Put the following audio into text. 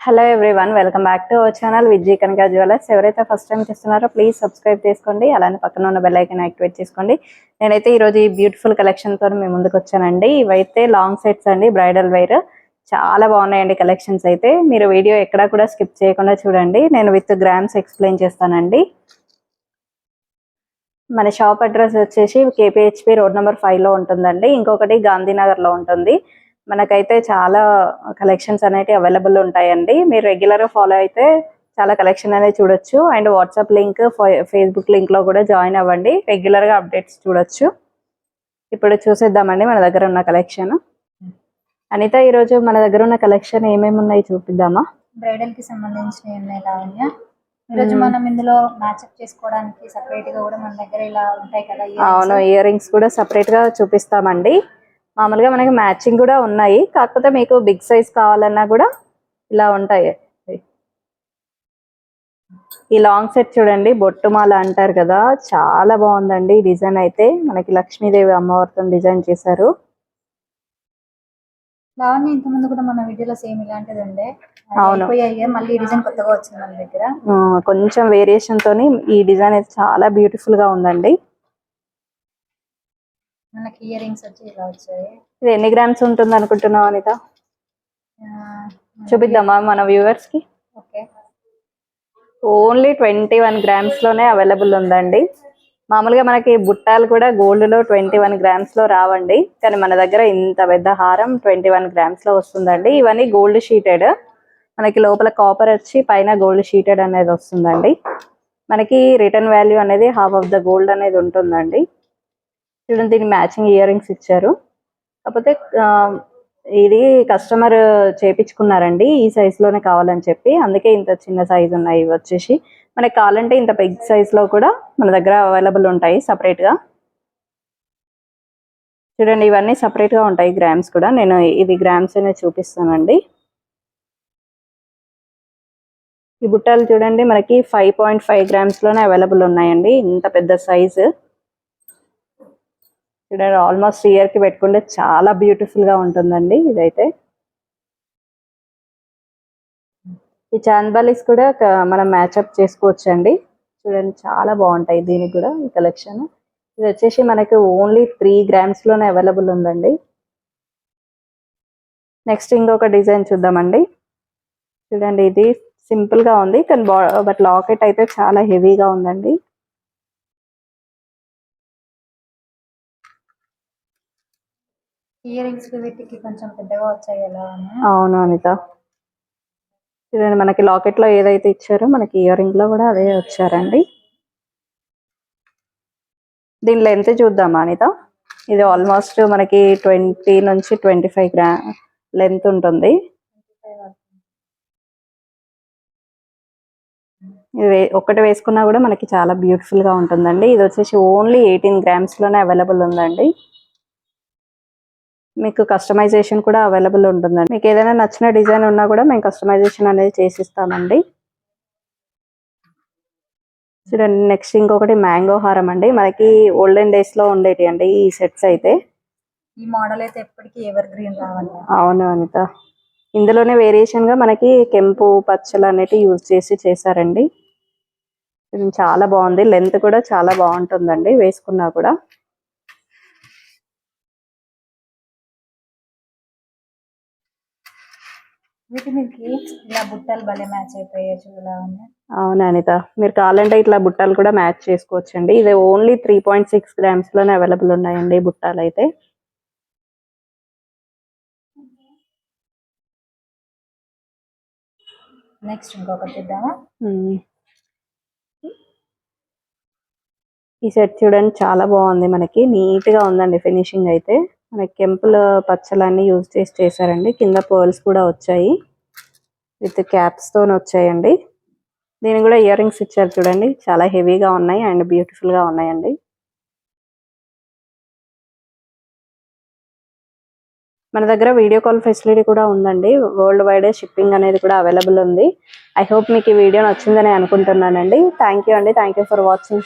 Hello everyone, welcome back to our channel Vijay Kanaka jewellers. ఎవరైతే first time చూస్తున్నారో please subscribe చేసుకోండి, అలానే పక్కన ఉన్న బెల్ ఐకాన్ యాక్టివేట్ చేసుకోండి. నేనైతే ఈరోజు ఈ బ్యూటిఫుల్ కలెక్షన్తో మీ ముందుకు వచ్చానండి. ఇవైతే లాంగ్ సెట్స్ అండి, బ్రైడల్ వైర్. చాలా బాగున్నాయండి కలెక్షన్స్ అయితే. మీరు వీడియో ఎక్కడా కూడా స్కిప్ చేయకుండా చూడండి. నేను విత్ గ్రామ్స్ ఎక్స్ప్లెయిన్ చేస్తానండి. మన షాప్ అడ్రస్ వచ్చేసి కేపీహెచ్పి రోడ్ నెంబర్ 5లో ఉంటుందండి. ఇంకొకటి గాంధీనగర్లో ఉంటుంది. మనకైతే చాలా కలెక్షన్స్ అనేవి అవైలబుల్ ఉంటాయండి. మీరు రెగ్యులర్గా ఫాలో అయితే చాలా కలెక్షన్ అనేది చూడొచ్చు. అండ్ వాట్సాప్ లింక్, ఫేస్బుక్ లింక్లో కూడా జాయిన్ అవ్వండి. రెగ్యులర్గా అప్డేట్స్ చూడొచ్చు. ఇప్పుడు చూసేద్దామండి మన దగ్గర ఉన్న కలెక్షన్. అనిత, ఈరోజు మన దగ్గర ఉన్న కలెక్షన్ ఏమేమి ఉన్నాయి చూపిద్దామా? బ్రైడల్కి సంబంధించినవి ఉన్నాయి లావణ్య. ఈరోజు మనం ఇందులో మ్యాచ్అప్ చేసుకోవడానికి సపరేట్ గా కూడా మన దగ్గర ఇలా ఉంటాయి కదా. అవును, ఇయర్ రింగ్స్ కూడా సపరేట్ గా చూపిస్తామండి. మామూలుగా మనకి మ్యాచింగ్ కూడా ఉన్నాయి, కాకపోతే మీకు బిగ్ సైజ్ కావాలన్నా కూడా ఇలా ఉంటాయి. ఈ లాంగ్ సెట్ చూడండి, బొట్టుమాల అంటారు కదా, చాలా బాగుందండి. డిజైన్ అయితే మనకి లక్ష్మీదేవి అమ్మవారితో డిజైన్ చేశారు. లావణ్య, ఇంత ముందు కూడా మన వీడియోలో సేమ్ ఇలాంటిది ఉండే. అవును, మళ్ళీ డిజైన్ కొత్తగా వచ్చింది మన దగ్గర. కొంచెం వేరియేషన్ తోని ఈ డిజైన్ అయితే చాలా బ్యూటిఫుల్ గా ఉందండి. మనకి ఇయర్ రింగ్స్ వచ్చి ఇలా వచ్చాయి. ఇది ఎన్ని గ్రామ్స్ ఉంటుంది అనుకుంటున్నావు అనిత? చూపిద్దామా మన వ్యూవర్స్ కి? ఓకే, ఓన్లీ 21 గ్రామ్స్ లోనే అవైలబుల్ ఉందండి. మామూలుగా మనకి బుట్టాలు కూడా గోల్డ్ లో 21 గ్రామ్స్ లో రావండి, కానీ మన దగ్గర ఇంత పెద్ద హారం 21 గ్రామ్స్ లో వస్తుందండి. ఇవన్నీ గోల్డ్ షీటెడ్, మనకి లోపల కాపర్ వచ్చి పైన గోల్డ్ షీటెడ్ అనేది వస్తుందండి. మనకి రిటర్న్ వాల్యూ అనేది హాఫ్ ఆఫ్ ద గోల్డ్ అనేది ఉంటుందండి. చూడండి, దీనికి మ్యాచింగ్ ఇయర్ రింగ్స్ ఇచ్చారు. కాకపోతే ఇది కస్టమర్ చేపించుకున్నారండి, ఈ సైజ్ లోనే కావాలని చెప్పి, అందుకే ఇంత చిన్న సైజ్ ఉన్నాయి. ఇవి వచ్చేసి మనకి కావాలంటే ఇంత బిగ్ సైజ్ లో కూడా మన దగ్గర అవైలబుల్ ఉంటాయి సపరేట్ గా. చూడండి, ఇవన్నీ సపరేట్ గా ఉంటాయి గ్రామ్స్ కూడా. నేను ఇది గ్రామ్స్ అనేది చూపిస్తానండి. ఈ బుట్టాలు చూడండి, మనకి 5.5 గ్రామ్స్ లోనే అవైలబుల్ ఉన్నాయండి. ఇంత పెద్ద సైజు చూడండి, ఆల్మోస్ట్ ఇయర్ కి పెట్టుకుంటే చాలా బ్యూటిఫుల్ గా ఉంటుందండి. ఇదైతే ఈ చాందబాలీస్ కూడా మనం మ్యాచ్అప్ చేసుకోవచ్చు అండి. చూడండి, చాలా బాగుంటాయి దీనికి కూడా ఈ కలెక్షన్. ఇది వచ్చేసి మనకి ఓన్లీ 3 గ్రామ్స్ లోనే అవైలబుల్ ఉందండి. నెక్స్ట్ ఇంకొక డిజైన్ చూద్దామండి. చూడండి, ఇది సింపుల్ గా ఉంది, కానీ బట్ లాకెట్ అయితే చాలా హెవీగా ఉందండి. ఇయర్ రింగ్స్ వీటికి కొంచెం పెద్దగా వచ్చాయి ఎలా? అవును అనిత, చూడండి మనకి లాకెట్ లో ఏదైతే ఇచ్చారో మనకి ఇయర్ రింగ్ లో కూడా అదే వచ్చారండి. దీని లెంత్ చూద్దామా అనిత? ఇది ఆల్మోస్ట్ మనకి 20 నుంచి 25 గ్రామ్ లెంత్ ఉంటుంది. ఇది ఒక్కటి వేసుకున్నా కూడా మనకి చాలా బ్యూటిఫుల్ గా ఉంటుందండి. ఇది వచ్చేసి ఓన్లీ 18 గ్రామ్స్ లోనే అవైలబుల్ ఉందండి. మీకు కస్టమైజేషన్ కూడా అవైలబుల్ ఉంటుందండి. మీకు ఏదైనా నచ్చిన డిజైన్ ఉన్నా కూడా మేము కస్టమైజేషన్ అనేది చేసిస్తామండి. చూడండి, నెక్స్ట్ ఇంకొకటి మ్యాంగో హారం అండి. మనకి ఓల్డెన్ డేస్ లో ఉండేటి అండి ఈ సెట్స్ అయితే. ఈ మోడల్ అయితే ఎప్పటికీ ఎవర్ గ్రీన్ రావాలి. అవును అనిత, ఇందులోనే వేరియేషన్ గా మనకి కెంపు పచ్చలు అనేవి యూజ్ చేసి చేశారండి. చాలా బాగుంది, లెంత్ కూడా చాలా బాగుంటుందండి వేసుకున్నా కూడా. ఇలా బుట్టలు భలే మ్యాచ్ అయిపోయాయి చూడాలని. అవును అనిత, మీరు కావాలంటే ఇట్లా బుట్టాలు కూడా మ్యాచ్ చేసుకోవచ్చండి. ఇది ఓన్లీ 3.6 గ్రామ్స్ లోనే అవైలబుల్ ఉన్నాయండి బుట్టాలు అయితే. నెక్స్ట్ ఇంకొకటి చూద్దామా? ఈ సెట్ చూడండి, చాలా బాగుంది, మనకి నీట్ గా ఉందండి ఫినిషింగ్ అయితే. మనకి కెంపుల పచ్చలన్నీ యూజ్ చేసి చేశారండి. కింద పర్ల్స్ కూడా వచ్చాయి, విత్ క్యాప్స్ తో వచ్చాయండి. దీనికి కూడా ఇయర్ రింగ్స్ ఇచ్చారు చూడండి, చాలా హెవీగా ఉన్నాయి అండ్ బ్యూటిఫుల్ గా ఉన్నాయండి. మన దగ్గర వీడియో కాల్ ఫెసిలిటీ కూడా ఉందండి. వరల్డ్ వైడ్ షిప్పింగ్ అనేది కూడా అవైలబుల్ ఉంది. ఐ హోప్ మీకు ఈ వీడియో నచ్చిందని అనుకుంటున్నానండి. థ్యాంక్ యూ అండి, థ్యాంక్ యూ ఫర్ వాచింగ్.